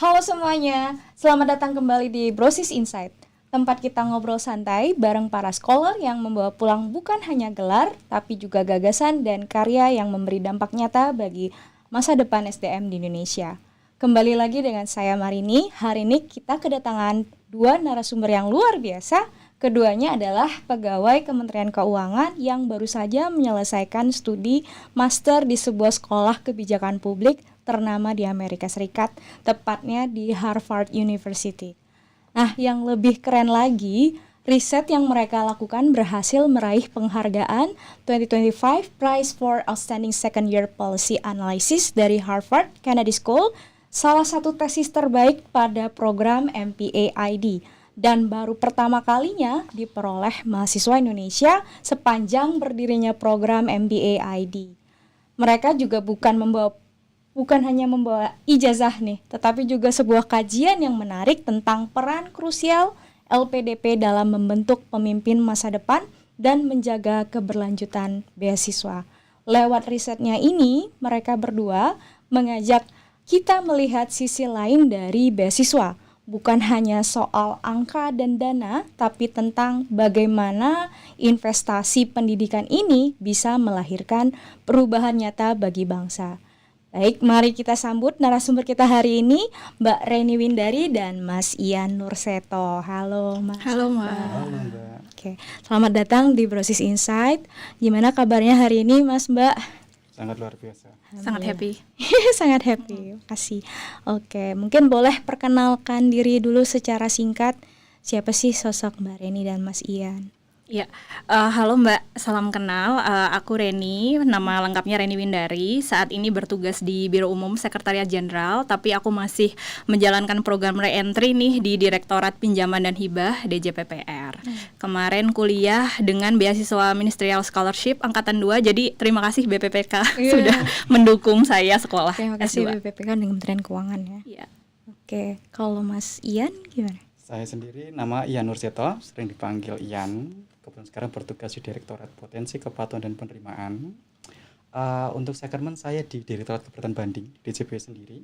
Halo semuanya, selamat datang kembali di Brosis Insight, tempat kita ngobrol santai bareng para scholar yang membawa pulang bukan hanya gelar, tapi juga gagasan dan karya yang memberi dampak nyata bagi masa depan SDM di Indonesia. Kembali lagi dengan saya Marini. Hari ini kita kedatangan dua narasumber yang luar biasa. Keduanya adalah pegawai Kementerian Keuangan yang baru saja menyelesaikan studi master di sebuah sekolah kebijakan publik ternama di Amerika Serikat, tepatnya di Harvard University. Nah, yang lebih keren lagi, riset yang mereka lakukan berhasil meraih penghargaan 2025 Prize for Outstanding Second Year Policy Analysis dari Harvard Kennedy School, salah satu tesis terbaik pada program MPA-ID, dan baru pertama kalinya diperoleh mahasiswa Indonesia sepanjang berdirinya program MPA-ID. Mereka juga bukan hanya membawa ijazah nih, tetapi juga sebuah kajian yang menarik tentang peran krusial LPDP dalam membentuk pemimpin masa depan dan menjaga keberlanjutan beasiswa. Lewat risetnya ini, mereka berdua mengajak kita melihat sisi lain dari beasiswa, bukan hanya soal angka dan dana, tapi tentang bagaimana investasi pendidikan ini bisa melahirkan perubahan nyata bagi bangsa. Baik, mari kita sambut narasumber kita hari ini, Mbak Reni Windari dan Mas Ian Nurseto. Halo Mas. Halo Mbak. Halo Mbak. Oke, selamat datang di Brosis Insight. Gimana kabarnya hari ini Mas Mbak? Sangat luar biasa. Sangat happy. Sangat happy, makasih. Oke, mungkin boleh perkenalkan diri dulu secara singkat. Siapa sih sosok Mbak Reni dan Mas Ian? Ya, halo Mbak, salam kenal. Aku Reni, nama lengkapnya Reni Windari. Saat ini bertugas di Biro Umum Sekretariat Jenderal, tapi aku masih menjalankan program re-entry nih di Direktorat Pinjaman dan Hibah DJPPR. Kemarin kuliah dengan beasiswa Ministerial Scholarship Angkatan 2, jadi terima kasih BPPK sudah mendukung saya sekolah Terima kasih S2. BPPK dan Kementerian Keuangan ya. Iya. Oke, kalau Mas Ian gimana? Saya sendiri nama Ian Nurseto, sering dipanggil Ian. Kebetulan sekarang bertugas di Direktorat Potensi Kepatuhan dan Penerimaan. Untuk secondment saya di Direktorat Keberatan Banding, DJP sendiri.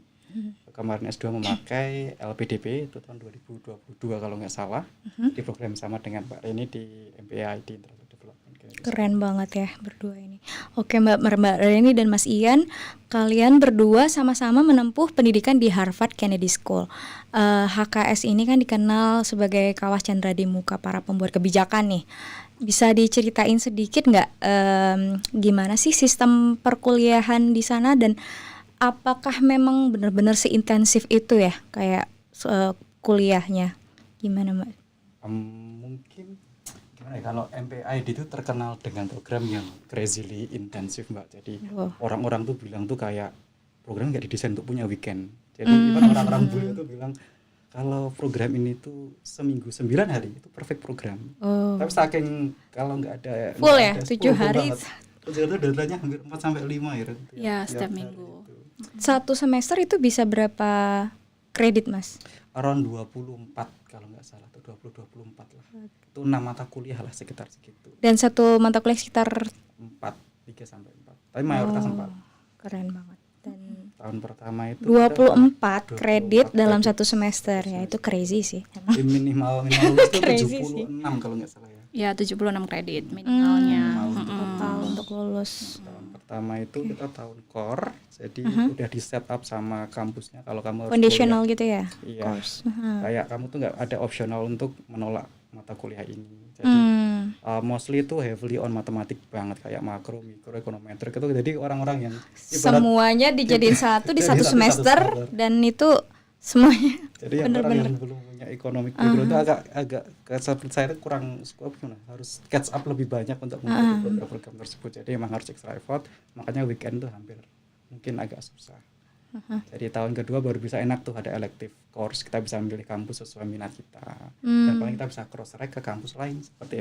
Kemarin S2 memakai LPDP itu tahun 2022 kalau nggak salah. Di program sama dengan Mbak Reni di MPA-ID International Development. Keren banget ya berdua ini. Oke Mbak Reni dan Mas Ian, kalian berdua sama-sama menempuh pendidikan di Harvard Kennedy School. HKS ini kan dikenal sebagai kawah candra di muka para pembuat kebijakan nih. Bisa diceritain sedikit nggak gimana sih sistem perkuliahan di sana dan apakah memang benar-benar seintensif itu ya kayak kuliahnya? Gimana Mbak? Mungkin kalau MPA-ID itu terkenal dengan program yang crazily intensif Mbak. Jadi orang-orang tuh bilang tuh kayak program nggak didesain untuk punya weekend. Jadi orang-orang bule itu bilang kalau program ini tuh seminggu 9 hari itu perfect program. Tapi saking kalau nggak ada full ya 7 hari. Terus itu deadline-nya hampir 4 sampai 5 ya. Ya, setiap minggu. Satu semester itu bisa berapa kredit Mas? Around 24 kalau nggak salah atau 20-24 lah. Itu 6 mata kuliah lah sekitar segitu. Dan satu mata kuliah sekitar 3 sampai 4. Tapi mayoritas 4. Keren banget. Dan tahun pertama itu 24 kredit dalam satu semester ya, itu crazy sih. Minimal lulus itu 76 kalau nggak salah ya. Ya, 76 kredit minimalnya. Total untuk lulus. Tahun pertama itu kita tahun core, jadi udah di set up sama kampusnya kalau kamu Conditional gitu ya? Iya. Kayak kamu tuh nggak ada opsional untuk menolak mata kuliah ini. Jadi mostly itu heavily on matematik banget kayak makro, mikro, ekonometrik itu. Jadi orang-orang yang semuanya dijadiin satu di satu semester dan itu semuanya. Jadi yang orang yang belum punya ekonomi mikro itu agak seperti saya itu kurang scope, harus catch up lebih banyak untuk mengikuti program tersebut. Jadi emang harus extra effort, makanya weekend tuh hampir mungkin agak susah. Jadi tahun kedua baru bisa enak tuh ada elective course, kita bisa memilih kampus sesuai minat kita. Dan paling kita bisa cross track ke kampus lain seperti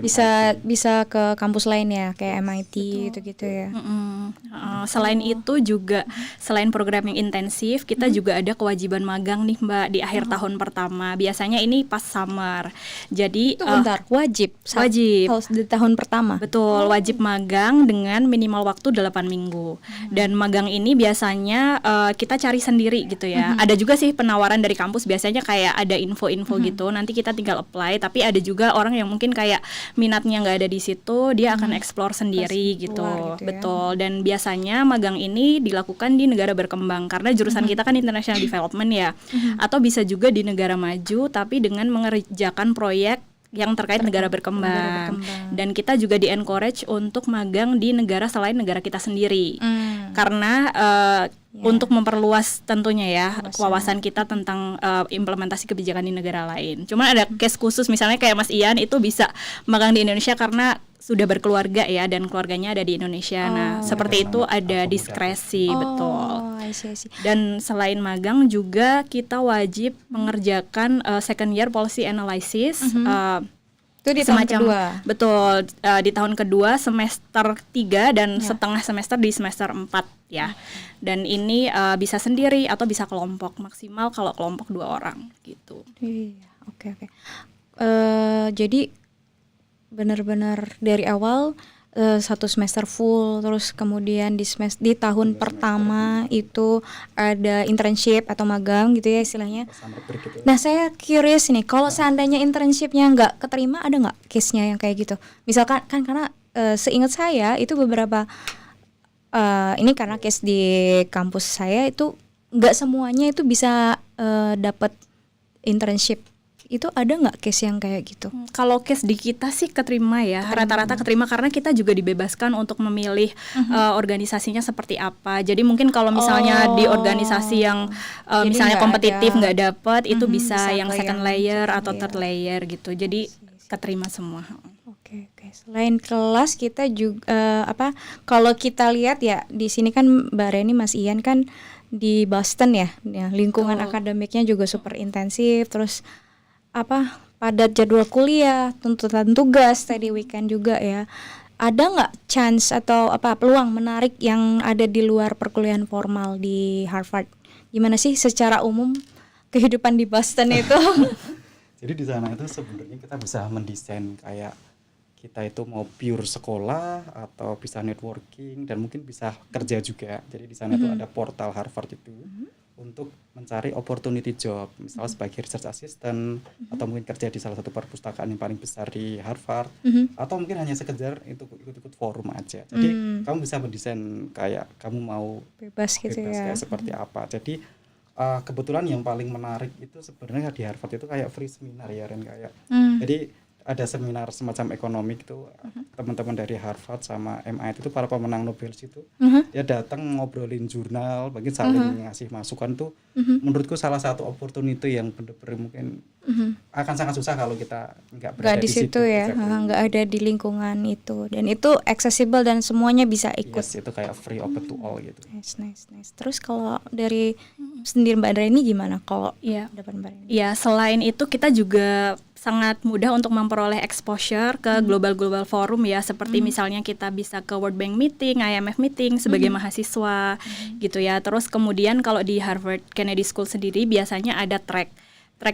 bisa ke kampus lain ya kayak MIT gitu ya. Selain itu juga selain program yang intensif, kita juga ada kewajiban magang nih Mbak di akhir tahun pertama. Biasanya ini pas summer. Jadi itu bentar, wajib di tahun pertama. Betul, wajib magang dengan minimal waktu 8 minggu. Dan magang ini biasanya kita kita cari sendiri gitu ya. Ada juga sih penawaran dari kampus, biasanya kayak ada info-info gitu, nanti kita tinggal apply. Tapi ada juga orang yang mungkin kayak minatnya nggak ada di situ, dia akan explore sendiri gitu. Keluar gitu ya. Betul. Dan biasanya magang ini dilakukan di negara berkembang karena jurusan kita kan international development ya. Atau bisa juga di negara maju tapi dengan mengerjakan proyek yang terkait negara berkembang. Dan kita juga di encourage untuk magang di negara selain negara kita sendiri. Karena untuk memperluas tentunya ya wawasan kita tentang implementasi kebijakan di negara lain. Cuman ada case khusus misalnya kayak Mas Ian itu bisa magang di Indonesia karena sudah berkeluarga ya dan keluarganya ada di Indonesia. Nah, seperti itu ada diskresi, betul. I see. Dan selain magang juga kita wajib mengerjakan second year policy analysis. Itu di tahun kedua. Betul, di tahun kedua semester 3 dan setengah semester di semester 4 ya. Dan ini bisa sendiri atau bisa kelompok, maksimal kalau kelompok 2 orang gitu. Iya, oke. Jadi benar-benar dari awal 1 semester full, terus kemudian di tahun pertama itu ada internship atau magang gitu ya istilahnya. Nah, saya curious nih, kalau seandainya internshipnya nggak keterima, ada nggak case-nya yang kayak gitu? Misalkan kan karena seingat saya itu beberapa ini karena case di kampus saya itu nggak semuanya itu bisa dapat internship. Itu ada nggak case yang kayak gitu? Kalau case di kita sih keterima ya, rata-rata keterima karena kita juga dibebaskan untuk memilih organisasinya seperti apa. Jadi mungkin kalau misalnya di organisasi yang misalnya kompetitif nggak dapat, itu bisa yang second layer atau third layer gitu. Jadi keterima semua. Oke. Selain kelas kita juga kalau kita lihat ya di sini kan Mbak Reni, Mas Ian kan di Boston ya lingkungan akademiknya juga super intensif, terus padat jadwal kuliah, tuntutan tugas, tadi weekend juga ya. Ada nggak chance atau peluang menarik yang ada di luar perkuliahan formal di Harvard? Gimana sih secara umum kehidupan di Boston itu? Jadi di sana itu sebenarnya kita bisa mendesain kayak kita itu mau pure sekolah atau bisa networking dan mungkin bisa kerja juga. Jadi di sana itu ada portal Harvard itu untuk mencari opportunity job, misalnya sebagai research assistant atau mungkin kerja di salah satu perpustakaan yang paling besar di Harvard, atau mungkin hanya sekedar itu ikut-ikut forum aja. Jadi kamu bisa mendesain kayak kamu mau bebas gitu ya. Kayak seperti apa. Jadi kebetulan yang paling menarik itu sebenarnya di Harvard itu kayak free seminar ya Ren, kayak jadi ada seminar semacam ekonomik itu teman-teman dari Harvard sama MIT itu para pemenang Nobel itu dia datang ngobrolin jurnal, bagi saling ngasih masukan tuh menurutku salah satu opportunity yang benar-benar mungkin akan sangat susah kalau kita nggak berada di situ ya, nggak ada di lingkungan itu, dan itu accessible dan semuanya bisa ikut. Yes, itu kayak free open to all gitu. Nice. Terus kalau dari sendiri Mbak Reni gimana kalau dapat Mbak Reni? Ya, selain itu kita juga sangat mudah untuk memperoleh exposure ke global forum ya, seperti misalnya kita bisa ke World Bank meeting, IMF meeting sebagai mahasiswa gitu ya. Terus kemudian kalau di Harvard Kennedy School sendiri biasanya ada track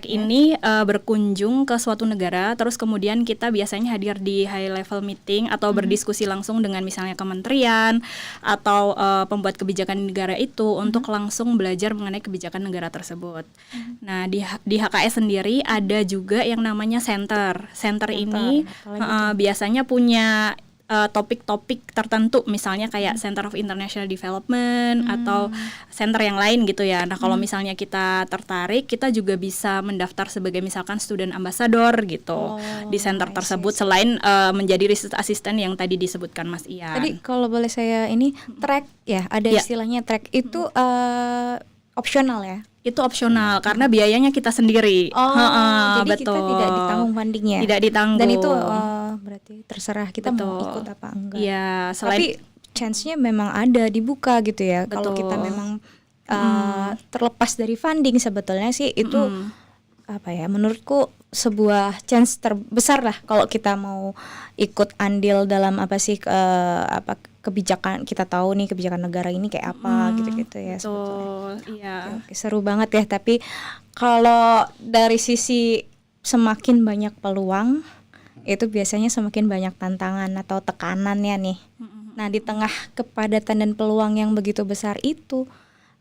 ini berkunjung ke suatu negara, terus kemudian kita biasanya hadir di high level meeting atau berdiskusi langsung dengan misalnya kementerian atau pembuat kebijakan di negara itu untuk langsung belajar mengenai kebijakan negara tersebut. Nah, di HKS sendiri ada juga yang namanya center ini biasanya punya topik-topik tertentu, misalnya kayak Center of International Development atau center yang lain gitu ya. Nah, kalau misalnya kita tertarik, kita juga bisa mendaftar sebagai misalkan student ambassador gitu di center tersebut, selain menjadi research assistant yang tadi disebutkan Mas Ian. Tadi kalau boleh saya track ya, ada istilahnya track itu opsional ya? Itu opsional karena biayanya kita sendiri. Jadi betul. Kita tidak ditanggung fundingnya. Tidak ditanggung. Dan itu berarti terserah kita mau ikut apa enggak. Iya, tapi chance-nya memang ada, dibuka gitu ya. Kalau kita memang terlepas dari funding sebetulnya sih itu menurutku sebuah chance terbesar lah kalau kita mau ikut andil dalam kebijakan. Kita tahu nih kebijakan negara ini kayak apa gitu-gitu ya. Betul, iya. Oke, seru banget ya. Tapi kalau dari sisi semakin banyak peluang, itu biasanya semakin banyak tantangan atau tekanannya nih. Nah, di tengah kepadatan dan peluang yang begitu besar itu,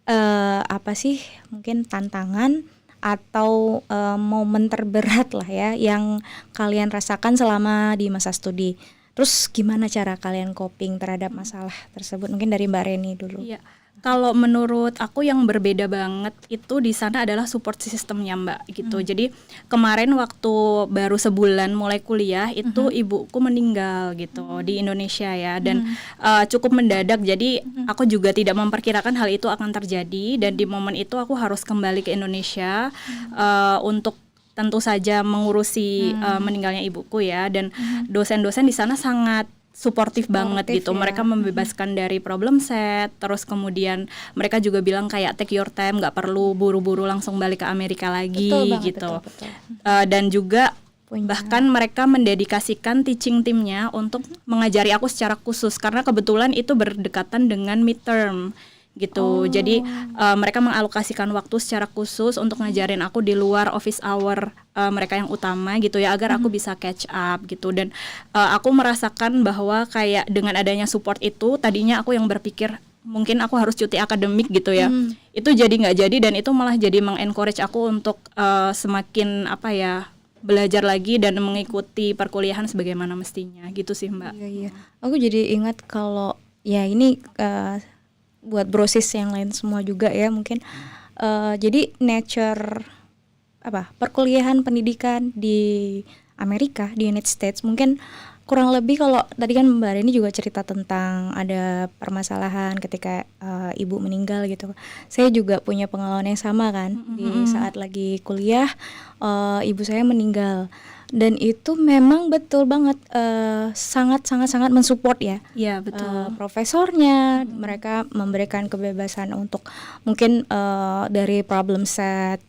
apa sih mungkin tantangan atau momen terberat lah ya yang kalian rasakan selama di masa studi. Terus gimana cara kalian coping terhadap masalah tersebut? Mungkin dari Mbak Reni dulu. Iya. Kalau menurut aku yang berbeda banget itu di sana adalah support systemnya Mbak gitu. Jadi kemarin waktu baru sebulan mulai kuliah itu ibuku meninggal gitu di Indonesia ya, dan cukup mendadak. Jadi aku juga tidak memperkirakan hal itu akan terjadi, dan di momen itu aku harus kembali ke Indonesia untuk tentu saja mengurusi meninggalnya ibuku ya, dan dosen-dosen di sana sangat suportif banget gitu. Mereka membebaskan dari problem set, terus kemudian mereka juga bilang kayak take your time, nggak perlu buru-buru langsung balik ke Amerika lagi gitu. Betul. Dan juga bahkan mereka mendedikasikan teaching timnya untuk mengajari aku secara khusus karena kebetulan itu berdekatan dengan midterm gitu. Jadi mereka mengalokasikan waktu secara khusus untuk ngajarin aku di luar office hour mereka yang utama gitu ya, agar aku bisa catch up gitu. Dan aku merasakan bahwa kayak dengan adanya support itu, tadinya aku yang berpikir mungkin aku harus cuti akademik gitu ya, itu jadi nggak jadi, dan itu malah jadi mengencourage aku untuk semakin apa ya, belajar lagi dan mengikuti perkuliahan sebagaimana mestinya gitu sih Mbak. Iya. Aku jadi ingat kalau ya ini buat brosis yang lain semua juga ya mungkin. Jadi nature perkuliahan pendidikan di Amerika, di United States mungkin kurang lebih, kalau tadi kan Mbak Reni juga cerita tentang ada permasalahan ketika ibu meninggal gitu. Saya juga punya pengalaman yang sama kan, di saat lagi kuliah ibu saya meninggal. Dan itu memang betul banget sangat mensupport ya. Iya betul. Profesornya mereka memberikan kebebasan untuk mungkin dari problem set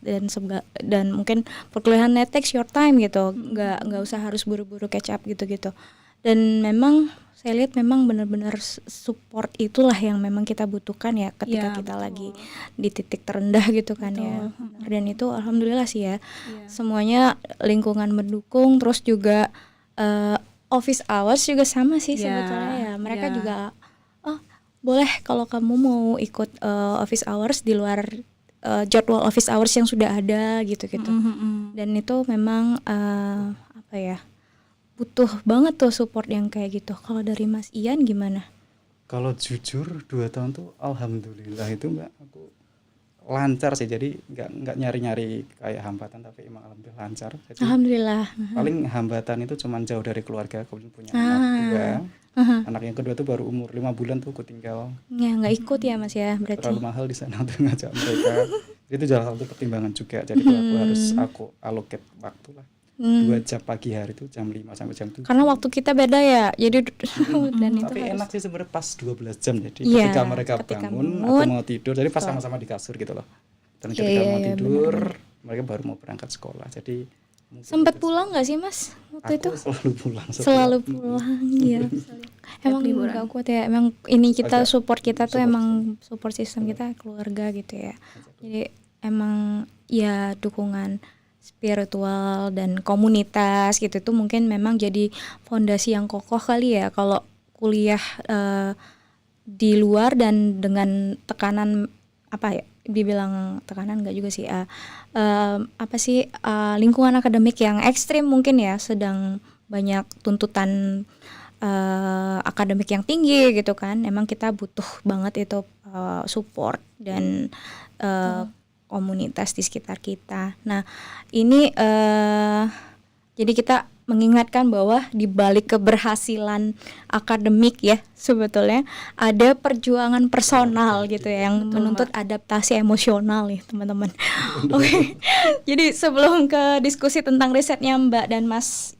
dan mungkin perkuliahan takes your time gitu. Nggak usah harus buru-buru catch up gitu. Dan memang saya lihat memang benar-benar support itulah yang memang kita butuhkan ya ketika kita lagi di titik terendah gitu kan ya. Dan itu alhamdulillah sih ya. Semuanya lingkungan mendukung, terus juga office hours juga sama sih sebetulnya ya. Mereka juga boleh kalau kamu mau ikut office hours di luar jadwal office hours yang sudah ada gitu. Dan itu memang butuh banget tuh support yang kayak gitu. Kalau dari Mas Ian gimana? Kalau jujur 2 tahun tuh alhamdulillah itu Mbak, aku lancar sih. Jadi nggak nyari-nyari kayak hambatan, tapi emang alhamdulillah lancar. Jadi alhamdulillah. Paling hambatan itu cuman jauh dari keluarga, kemudian punya anak 2. Anak yang kedua tuh baru umur 5 bulan tuh aku tinggal. Ya nggak ikut ya Mas ya berarti. Terlalu mahal di sana untuk ngajak mereka. Itu salah satu pertimbangan juga. Jadi aku allocate waktu lah. 2 jam pagi hari itu jam 5 sampai jam 7. Karena waktu kita beda ya. Jadi dan itu tapi enak sih sebenarnya pas 12 jam. Jadi ya, ketika mereka bangun atau mau tidur, jadi pas sama-sama di kasur gitu loh. Dan ketika mau tidur, mereka baru mau berangkat sekolah. Jadi sempat pulang nggak sih Mas waktu itu? Selalu pulang. Selalu pulang, iya. Emang nggak kuat ya. Emang ini kita support kita tuh emang support system kita keluarga gitu ya. Jadi emang ya dukungan spiritual dan komunitas gitu itu mungkin memang jadi fondasi yang kokoh kali ya kalau kuliah di luar dan dengan tekanan dibilang tekanan enggak juga sih lingkungan akademik yang ekstrim mungkin ya, sedang banyak tuntutan akademik yang tinggi gitu kan. Emang kita butuh banget itu support dan komunitas di sekitar kita. Nah, ini jadi kita mengingatkan bahwa di balik keberhasilan akademik ya sebetulnya ada perjuangan personal gitu ya, yang menuntut adaptasi emosional nih teman-teman. Oke. Jadi sebelum ke diskusi tentang risetnya Mbak dan Mas,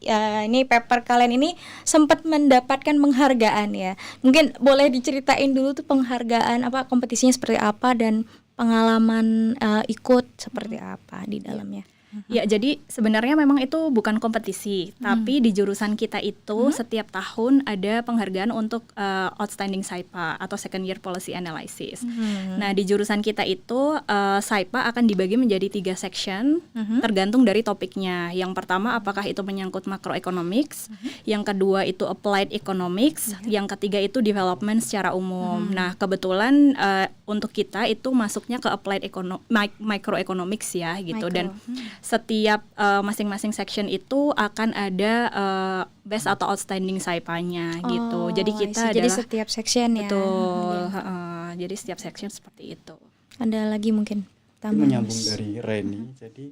ini paper kalian ini sempat mendapatkan penghargaan ya. Mungkin boleh diceritain dulu tuh penghargaan kompetisinya seperti apa dan pengalaman ikut seperti apa di dalamnya. Ya, jadi sebenarnya memang itu bukan kompetisi, tapi di jurusan kita itu setiap tahun ada penghargaan untuk Outstanding SAIPA atau Second Year Policy Analysis. Nah, di jurusan kita itu SAIPA akan dibagi menjadi 3 section, tergantung dari topiknya. Yang pertama, apakah itu menyangkut macroeconomics, yang kedua itu applied economics, yang ketiga itu development secara umum. Nah, kebetulan untuk kita itu masuknya ke applied microeconomics ya gitu. Dan setiap masing-masing section itu akan ada best atau outstanding SAIPA-nya gitu. Jadi kita jadi adalah setiap section ya. betul. Jadi setiap section seperti itu. Ada lagi mungkin Ini menyambung dari Reni. Jadi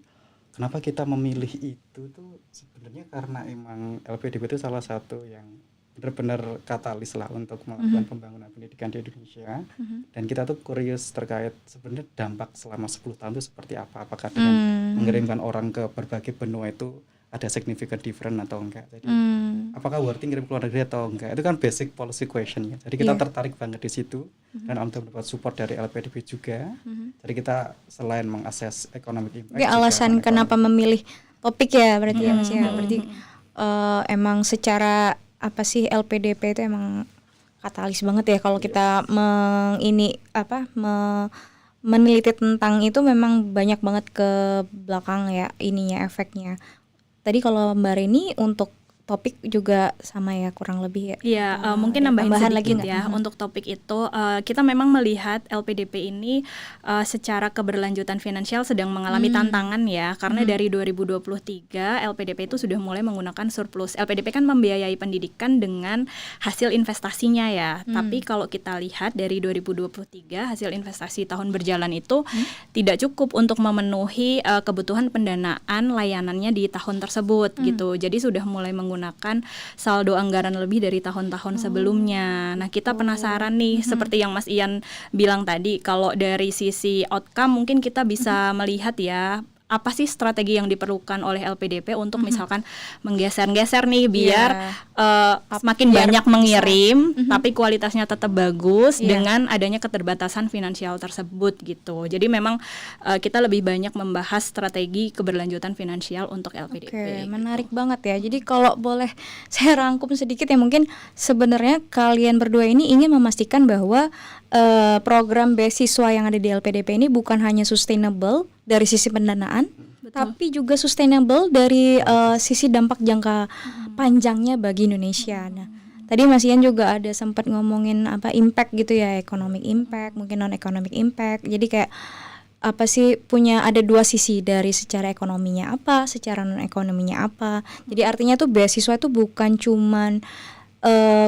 kenapa kita memilih itu tuh sebenarnya karena emang LPDP itu salah satu yang benar-benar katalis lah untuk melakukan pembangunan pendidikan di Indonesia. Dan kita tuh curious terkait sebenarnya dampak selama 10 tahun itu seperti apa. Apakah dengan mengirimkan orang ke berbagai benua itu ada significant different atau enggak. Jadi apakah worth ngirim ke luar negeri atau enggak. Itu kan basic policy question ya. Jadi kita tertarik banget di situ. Dan alhamdulillah mendapat support dari LPDP juga. Jadi kita selain mengakses economic impact. Alasan kenapa memilih topik ya berarti ya Mas ya. Berarti emang secara apa sih LPDP itu emang katalis banget ya kalau kita meneliti tentang itu, memang banyak banget ke belakang ya ininya, efeknya. Tadi kalau Mbak Reni untuk topik juga sama ya kurang lebih ya. Iya, mungkin nambahin sedikit ya. Untuk topik itu kita memang melihat LPDP ini secara keberlanjutan finansial sedang mengalami tantangan ya, karena dari 2023 LPDP itu sudah mulai menggunakan surplus. LPDP kan membiayai pendidikan dengan hasil investasinya ya. Tapi kalau kita lihat dari 2023 hasil investasi tahun berjalan itu tidak cukup untuk memenuhi kebutuhan pendanaan layanannya di tahun tersebut gitu. Jadi sudah mulai menggunakan saldo anggaran lebih dari tahun-tahun sebelumnya. Nah, kita penasaran nih, seperti yang Mas Ian bilang tadi, kalau dari sisi outcome mungkin kita bisa melihat ya, apa sih strategi yang diperlukan oleh LPDP untuk misalkan menggeser-geser nih biar semakin banyak mengirim tapi kualitasnya tetap bagus dengan adanya keterbatasan finansial tersebut gitu. Jadi memang kita lebih banyak membahas strategi keberlanjutan finansial untuk LPDP. Oke, menarik banget ya. Jadi kalau boleh saya rangkum sedikit ya, mungkin sebenarnya kalian berdua ini ingin memastikan bahwa program beasiswa yang ada di LPDP ini bukan hanya sustainable dari sisi pendanaan, tapi juga sustainable dari sisi dampak jangka panjangnya bagi Indonesia. Nah, tadi Mas Ian juga ada sempat ngomongin impact gitu ya, economic impact, mungkin non economic impact. Jadi kayak apa sih, ada 2 sisi, dari secara ekonominya apa, secara non ekonominya apa. Jadi artinya tuh beasiswa itu bukan cuman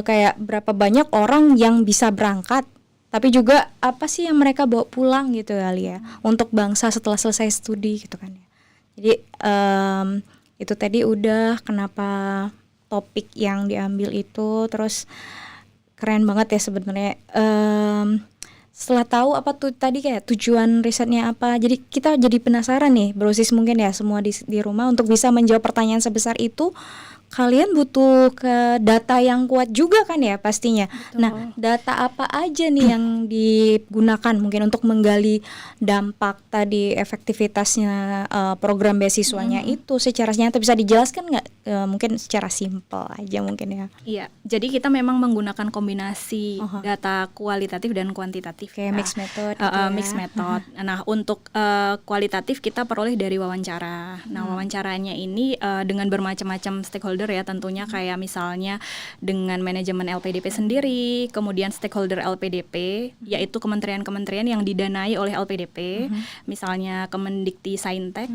kayak berapa banyak orang yang bisa berangkat, tapi juga apa sih yang mereka bawa pulang gitu kali ya untuk bangsa setelah selesai studi gitu kan ya. Jadi itu tadi udah kenapa topik yang diambil itu, terus keren banget ya sebenarnya. Setelah tahu apa tuh tadi kayak tujuan risetnya apa, jadi kita jadi penasaran nih, brosis mungkin ya semua di rumah, untuk bisa menjawab pertanyaan sebesar itu kalian butuh ke data yang kuat juga kan ya pastinya. Betul. Nah, data apa aja nih yang digunakan mungkin untuk menggali dampak tadi, efektivitasnya program beasiswanya itu secara nyata, bisa dijelaskan nggak? Mungkin secara simpel aja mungkin ya. Iya, jadi kita memang menggunakan kombinasi data kualitatif dan kuantitatif. Kayak mixed method. Mixed method. Nah, untuk kualitatif kita peroleh dari wawancara. Nah, wawancaranya ini dengan bermacam-macam stakeholder ya tentunya, kayak misalnya dengan manajemen LPDP sendiri, kemudian stakeholder LPDP yaitu kementerian-kementerian yang didanai oleh LPDP, misalnya Kemendikti-Saintek,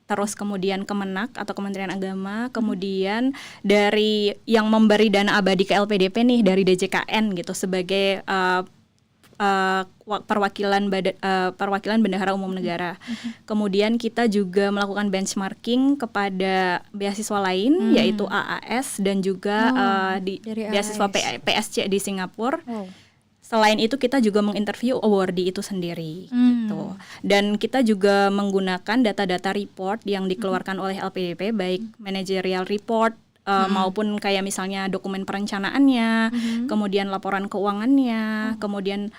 terus kemudian Kemenak atau Kementerian Agama, kemudian dari yang memberi dana abadi ke LPDP nih dari DJKN gitu sebagai perwakilan Bendahara Umum Negara. Kemudian kita juga melakukan benchmarking kepada beasiswa lain yaitu AAS dan juga beasiswa PSC di Singapura. Selain itu kita juga menginterview awardee itu sendiri gitu. Dan kita juga menggunakan data-data report yang dikeluarkan oleh LPDP, baik managerial report maupun kayak misalnya dokumen perencanaannya, kemudian laporan keuangannya, kemudian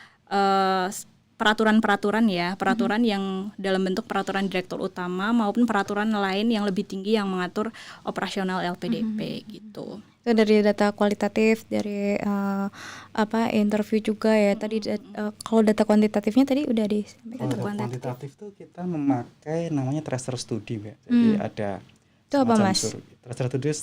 peraturan-peraturan ya, peraturan yang dalam bentuk peraturan direktur utama maupun peraturan lain yang lebih tinggi yang mengatur operasional LPDP gitu. Itu dari data kualitatif, dari interview juga ya. Tadi kalau data kuantitatifnya tadi udah disampaikan. Kalau data kuantitatif tuh kita memakai namanya tracer study, Mbak. Jadi ada itu apa, Mas? Tracer study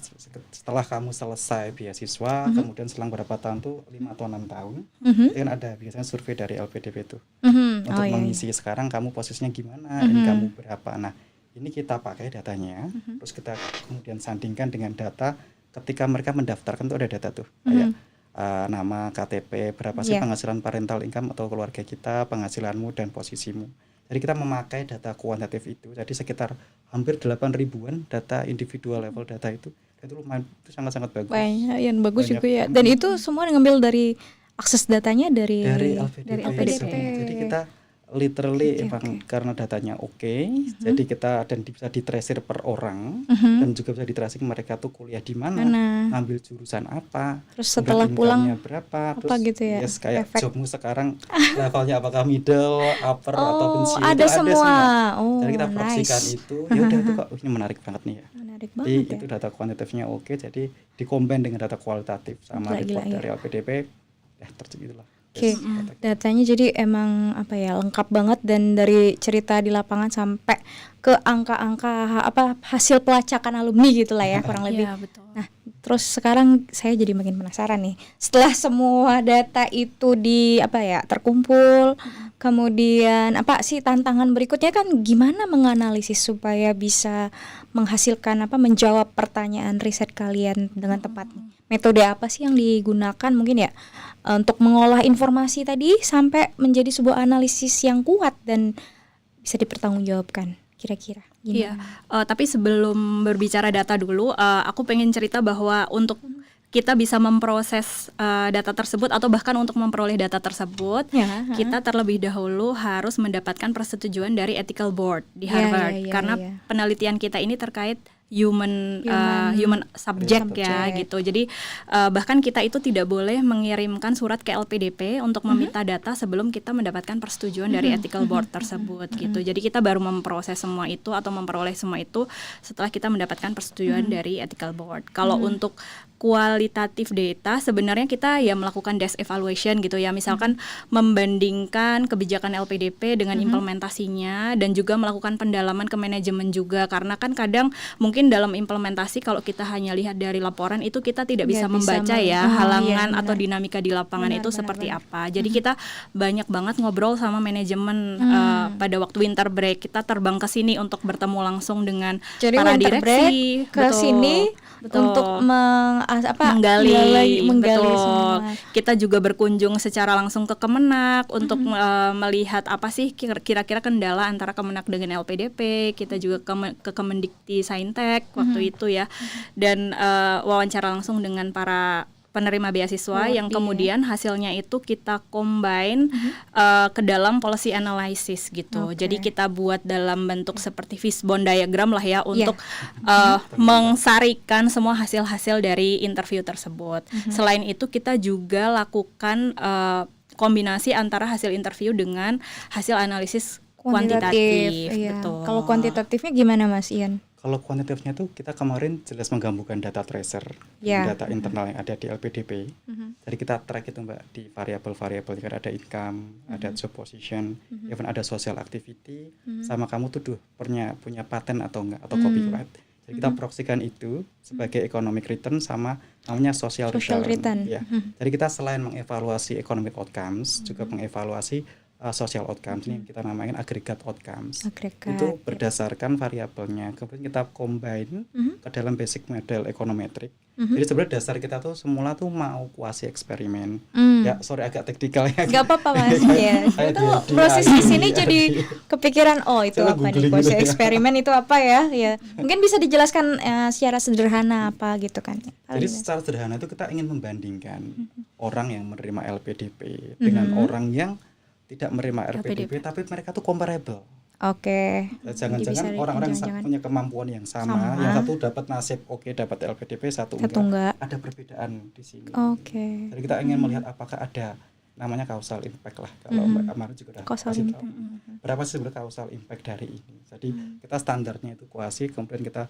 setelah kamu selesai beasiswa, kemudian selang berapa tahun tuh 5 atau 6 tahun, itu kan ada biasanya survei dari LPDP tuh. Untuk mengisi sekarang kamu posisinya gimana, income kamu berapa. Nah, ini kita pakai datanya, terus kita kemudian sandingkan dengan data ketika mereka mendaftarkan tuh ada data tuh kayak nama, KTP, berapa sih penghasilan parental income atau keluarga kita, penghasilanmu dan posisimu. Jadi kita memakai data kuantitatif itu, jadi sekitar hampir 8.000-an data individual level data itu lumayan, itu sangat-sangat bagus. Banyak yang bagus juga ya. Dan itu semua ngambil dari akses datanya dari LPDP. Jadi kita literally karena datanya jadi kita dan bisa ditracer per orang dan juga bisa ditracing mereka tuh kuliah di mana, ngambil jurusan apa, terus setelah pulang berapa, apa terus gitu ya, kayak jobmu sekarang levelnya apakah middle, upper atau pensiun, ada semua. Jadi kita proyeksikan itu, ya udah itu kok ini menarik banget nih ya. Menarik Jadi banget. itu data kuantitatifnya jadi dikombin dengan data kualitatif sama report dari LPDP, tercegitulah. Datanya jadi emang lengkap banget, dan dari cerita di lapangan sampai ke angka-angka hasil pelacakan alumni gitulah ya kurang lebih. Iya, betul. Nah, terus sekarang saya jadi makin penasaran nih. Setelah semua data itu terkumpul, kemudian apa sih tantangan berikutnya kan gimana menganalisis supaya bisa menghasilkan menjawab pertanyaan riset kalian dengan tepat. Metode apa sih yang digunakan mungkin ya untuk mengolah informasi tadi sampai menjadi sebuah analisis yang kuat dan bisa dipertanggungjawabkan kira-kira. Iya, tapi sebelum berbicara data dulu, aku pengen cerita bahwa untuk kita bisa memproses data tersebut atau bahkan untuk memperoleh data tersebut, kita terlebih dahulu harus mendapatkan persetujuan dari ethical board di Harvard, karena penelitian kita ini terkait human subject ya gitu. Jadi bahkan kita itu tidak boleh mengirimkan surat ke LPDP untuk meminta data sebelum kita mendapatkan persetujuan dari ethical board tersebut gitu. Jadi kita baru memproses semua itu atau memperoleh semua itu setelah kita mendapatkan persetujuan dari ethical board. Kalau untuk kualitatif data sebenarnya kita ya melakukan desk evaluation gitu ya, misalkan membandingkan kebijakan LPDP dengan implementasinya dan juga melakukan pendalaman ke manajemen juga, karena kan kadang mungkin dalam implementasi kalau kita hanya lihat dari laporan itu kita tidak bisa membaca halangan atau dinamika di lapangan itu seperti apa. Jadi kita banyak banget ngobrol sama manajemen pada waktu winter break, kita terbang ke sini untuk bertemu langsung dengan para direksi ke sini untuk menggali semua. Kita juga berkunjung secara langsung ke Kemenak untuk melihat apa sih kira-kira kendala antara Kemenak dengan LPDP. Kita juga ke Kemendikti Saintek waktu itu ya, dan wawancara langsung dengan para penerima beasiswa yang kemudian hasilnya itu kita combine ke dalam policy analysis gitu. Jadi kita buat dalam bentuk seperti fishbone diagram lah ya untuk mengsarikan semua hasil-hasil dari interview tersebut. Selain itu kita juga lakukan kombinasi antara hasil interview dengan hasil analisis kuantitatif. Betul. Kalau kuantitatifnya gimana Mas Ian? Kalau kuantitatifnya tuh kita kemarin jelas menggabungkan data tracer, data internal yang ada di LPDP. Jadi kita track itu Mbak di variabel-variabel, kan ada income, ada job position, even ada social activity, sama kamu tuh punya patent atau enggak, atau copyright. Jadi kita proksikan itu sebagai economic return sama namanya social return. Ya. Jadi kita selain mengevaluasi economic outcomes, juga mengevaluasi social outcomes, ini kita namakan aggregate outcomes. Itu berdasarkan variabelnya, kemudian kita combine ke dalam basic model econometric. Jadi sebenarnya dasar kita tuh semula tuh mau kuasi eksperimen. Ya sorry agak teknikal ya. Gak apa-apa Mas. Ya. Itu proses di sini jadi kepikiran itu apa nih kuasi eksperimen itu apa ya? Ya mungkin bisa dijelaskan secara sederhana apa gitu kan? Jadi secara sederhana itu kita ingin membandingkan orang yang menerima LPDP dengan orang yang tidak menerima LPDP tapi mereka tuh comparable. Jangan-jangan orang-orang punya kemampuan yang sama. Yang satu dapat nasib dapat LPDP, satu enggak. Ada perbedaan di sini. Jadi kita ingin melihat apakah ada namanya causal impact lah. Kalau Mbak kemarin juga udah Causal kasih impact. tahu berapa sih sebenarnya causal impact dari ini. Jadi kita standarnya itu kuasi, kemudian kita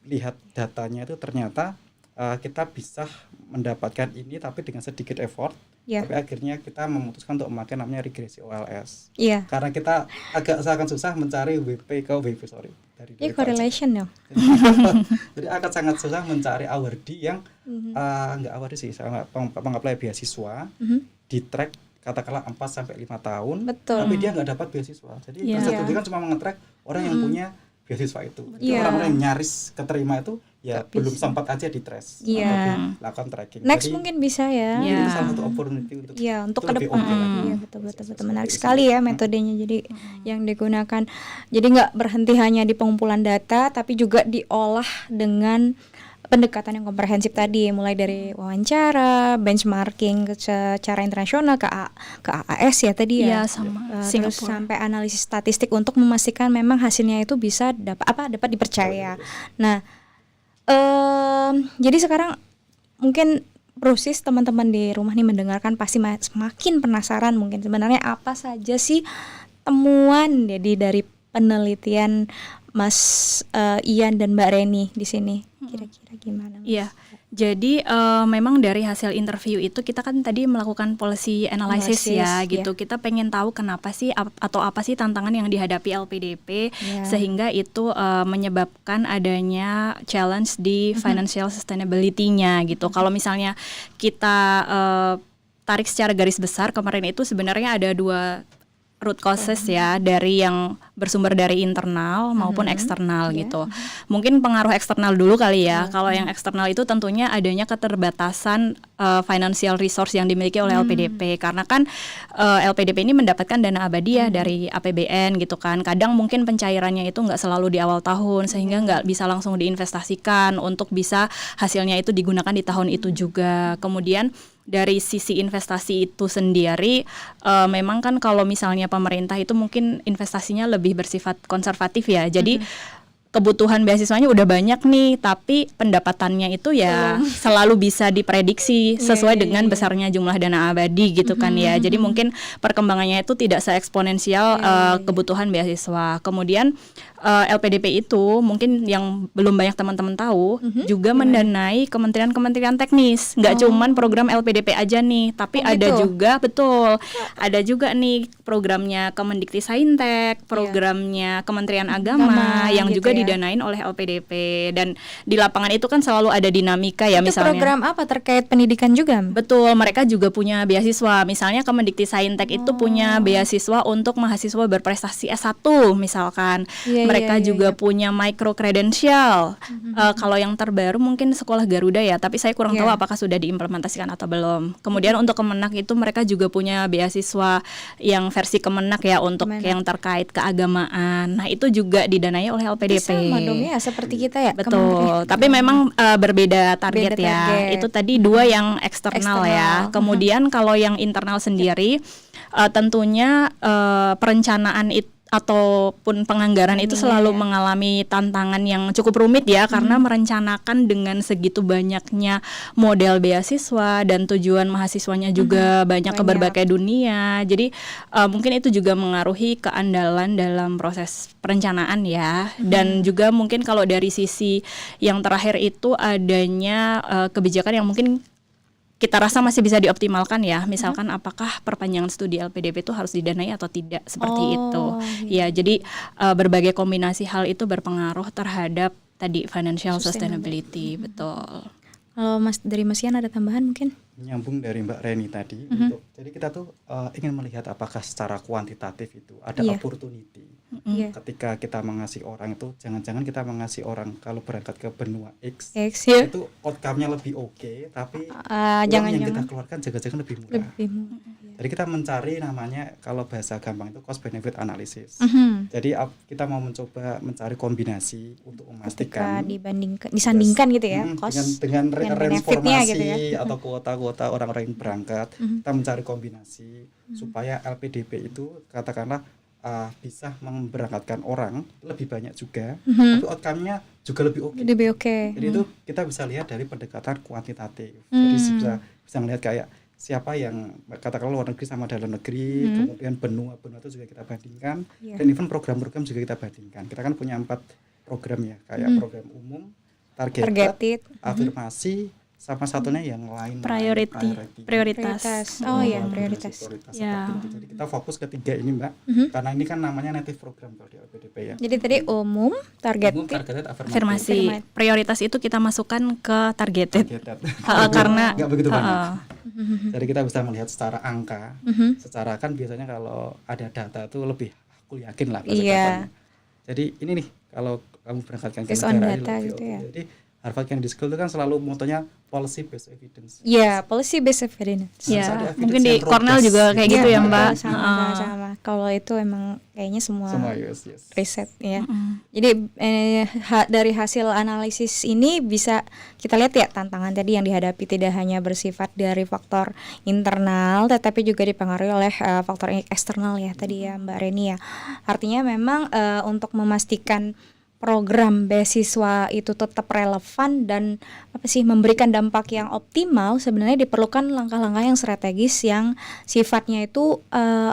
lihat datanya itu ternyata kita bisa mendapatkan ini tapi dengan sedikit effort. Yeah. Tapi akhirnya kita memutuskan untuk memakai namanya regresi OLS. Iya. Karena kita sangat susah mencari WP ke WP dari Correlation ya. Jadi akan sangat susah mencari awardee yang enggak awardee sih, sama pengapply beasiswa di track katakanlah 4 sampai 5 tahun. Betul. Tapi dia enggak dapat beasiswa. Jadi Yeah. itu kan cuma mengetrack orang yang punya beasiswa itu. Jadi Yeah. orang-orang yang nyaris keterima itu ya Gak belum bisa. sempat aja di trace Iya. atau lakukan tracking. Next Jadi, mungkin bisa ya. Iya. itu salah satu opportunity untuk Untuk itu ke lebih depan. oke lagi. Iya, betul menarik Seperti sekali itu. ya metodenya. Jadi yang digunakan. Jadi nggak berhenti hanya di pengumpulan data, tapi juga diolah dengan pendekatan yang komprehensif tadi, mulai dari wawancara, benchmarking secara internasional ke AAS ya tadi ya. Iya, sama Terus Singapura. sampai analisis statistik untuk memastikan memang hasilnya itu bisa dapat dipercaya. Nah, jadi sekarang mungkin Brosis teman-teman di rumah nih mendengarkan pasti semakin penasaran mungkin sebenarnya apa saja sih temuan jadi dari penelitian Mas Ian dan Mbak Reni di sini. Kira-kira gimana? Mas? Iya, jadi memang dari hasil interview itu kita kan tadi melakukan policy analysis ya gitu. Kita pengen tahu kenapa sih atau apa sih tantangan yang dihadapi LPDP sehingga itu menyebabkan adanya challenge di financial sustainability-nya gitu. Kalau misalnya kita tarik secara garis besar kemarin itu sebenarnya ada 2 root causes ya, dari yang bersumber dari internal maupun eksternal gitu. Mungkin pengaruh eksternal dulu kali ya. Kalau yang eksternal itu tentunya adanya keterbatasan financial resource yang dimiliki oleh LPDP, karena kan LPDP ini mendapatkan dana abadi ya dari APBN gitu kan. Kadang mungkin pencairannya itu nggak selalu di awal tahun sehingga nggak bisa langsung diinvestasikan untuk bisa hasilnya itu digunakan di tahun itu juga. Kemudian dari sisi investasi itu sendiri, memang kan kalau misalnya pemerintah itu mungkin investasinya lebih bersifat konservatif ya. Jadi kebutuhan beasiswanya udah banyak nih, tapi pendapatannya itu ya selalu bisa diprediksi sesuai dengan besarnya jumlah dana abadi gitu kan ya. Jadi mungkin perkembangannya itu tidak seeksponensial kebutuhan beasiswa. Kemudian LPDP itu mungkin yang belum banyak teman-teman tahu juga mendanai kementerian-kementerian teknis. Nggak cuman program LPDP aja nih, tapi ada juga ada juga nih programnya Kemendikti-Saintek, programnya Kementerian Agama yang juga didanain oleh LPDP. Dan di lapangan itu kan selalu ada dinamika ya, itu misalnya. program apa terkait pendidikan juga? Betul, mereka juga punya beasiswa. Misalnya Kemendikti-Saintek itu punya beasiswa untuk mahasiswa berprestasi S1 misalkan. Mereka juga punya micro credential. Kalau yang terbaru mungkin Sekolah Garuda ya, tapi saya kurang tahu apakah sudah diimplementasikan atau belum. Kemudian untuk Kemenak itu mereka juga punya beasiswa yang versi Kemenak ya untuk yang terkait keagamaan. Nah, itu juga didanai oleh LPDP. Sama dong ya, seperti kita ya. Betul, tapi memang berbeda target ya. Itu tadi 2 yang eksternal ya. Kemudian kalau yang internal sendiri, tentunya perencanaan itu ataupun penganggaran itu selalu mengalami tantangan yang cukup rumit ya, karena merencanakan dengan segitu banyaknya model beasiswa dan tujuan mahasiswanya juga banyak ke berbagai dunia. Jadi mungkin itu juga mengaruhi keandalan dalam proses perencanaan ya. Dan juga mungkin kalau dari sisi yang terakhir itu adanya kebijakan yang mungkin kita rasa masih bisa dioptimalkan ya, misalkan apakah perpanjangan studi LPDP itu harus didanai atau tidak, seperti itu. Ya, jadi berbagai kombinasi hal itu berpengaruh terhadap tadi financial sustainability. Betul. Kalau dari Mas Ian ada tambahan mungkin? Nyambung dari Mbak Reni tadi, jadi kita tuh ingin melihat apakah secara kuantitatif itu ada opportunity. Ketika kita mengasih orang itu, jangan-jangan kita mengasih orang kalau berangkat ke benua X itu outcome-nya lebih oke, tapi uang yang kita keluarkan jangan-jangan lebih murah. Jadi kita mencari namanya, kalau bahasa gampang itu cost benefit analysis. Jadi kita mau mencoba mencari kombinasi untuk memastikan disandingkan gitu ya, cost dengan benefitnya gitu ya. atau kuota orang-orang yang berangkat. Kita mencari kombinasi supaya LPDP itu katakanlah bisa memberangkatkan orang lebih banyak juga, tapi outcome-nya juga lebih oke. Jadi itu kita bisa lihat dari pendekatan kuantitatif. Jadi bisa melihat kayak siapa yang katakanlah luar negeri sama dalam negeri, kemudian benua-benua itu juga kita bandingkan, Iya. dan even program-program juga kita bandingkan. Kita kan punya 4 program ya, kayak program umum, targeted, Targeted. afirmasi, sama satunya yang lain Prioritas. Prioritas. Oh iya, prioritas. Ya. Seperti itu. Jadi kita fokus ke 3 ini Mbak, karena ini kan namanya native program kalau di LPDP ya. Jadi tadi umum, Umum, targeted, targeted, Afirmasi. Prioritas itu kita masukkan ke targeted. targeted. Karena nggak begitu banyak. Jadi kita bisa melihat secara angka, secara kan biasanya kalau ada data itu lebih aku yakin lah Iya. Jadi ini nih kalau kamu berangkatkan ke Based on negara data ini, gitu ya. Jadi Harvard Kennedy School itu kan selalu motonya policy based evidence. Iya, policy based evidence. Harus ada ya, evidence mungkin di yang Cornell robust juga kayak gitu ya, Mbak. Sama. Kalau itu emang kayaknya semua yes. riset ya. Jadi dari hasil analisis ini bisa kita lihat ya tantangan tadi yang dihadapi tidak hanya bersifat dari faktor internal tetapi juga dipengaruhi oleh faktor eksternal ya tadi ya Mbak Reni ya. Artinya memang untuk memastikan program beasiswa itu tetap relevan dan memberikan dampak yang optimal, sebenarnya diperlukan langkah-langkah yang strategis yang sifatnya itu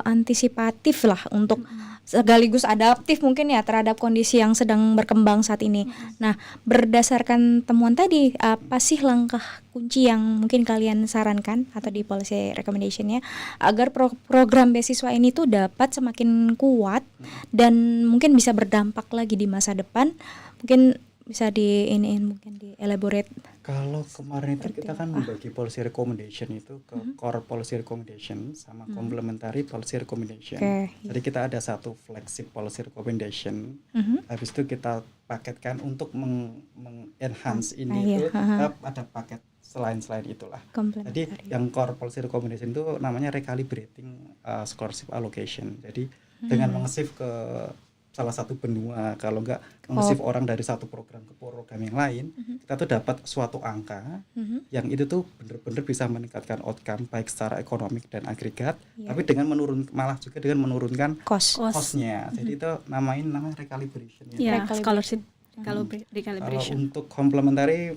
antisipatif lah untuk sekaligus adaptif mungkin ya terhadap kondisi yang sedang berkembang saat ini. Nah, berdasarkan temuan tadi, apa sih langkah kunci yang mungkin kalian sarankan atau di policy recommendation-nya agar program beasiswa ini tuh dapat semakin kuat dan mungkin bisa berdampak lagi di masa depan? Mungkin bisa mungkin di elaborate. Kalau kemarin itu kita kan membagi policy recommendation itu ke core policy recommendation sama complementary policy recommendation. Jadi kita ada satu flagship policy recommendation. Habis itu kita paketkan untuk mengenhance ini itu ada paket selain itulah. Jadi yang core policy recommendation itu namanya recalibrating scholarship allocation. Jadi dengan mengesif ke salah satu benua, kalau enggak mengesif orang dari satu program ke program yang lain, kita tuh dapat suatu angka yang itu tuh benar-benar bisa meningkatkan outcome baik secara ekonomik dan agregat, tapi dengan malah juga dengan menurunkan cost-nya. Jadi itu namanya recalibration ya. Scholarship recalibration. Kalau untuk complementary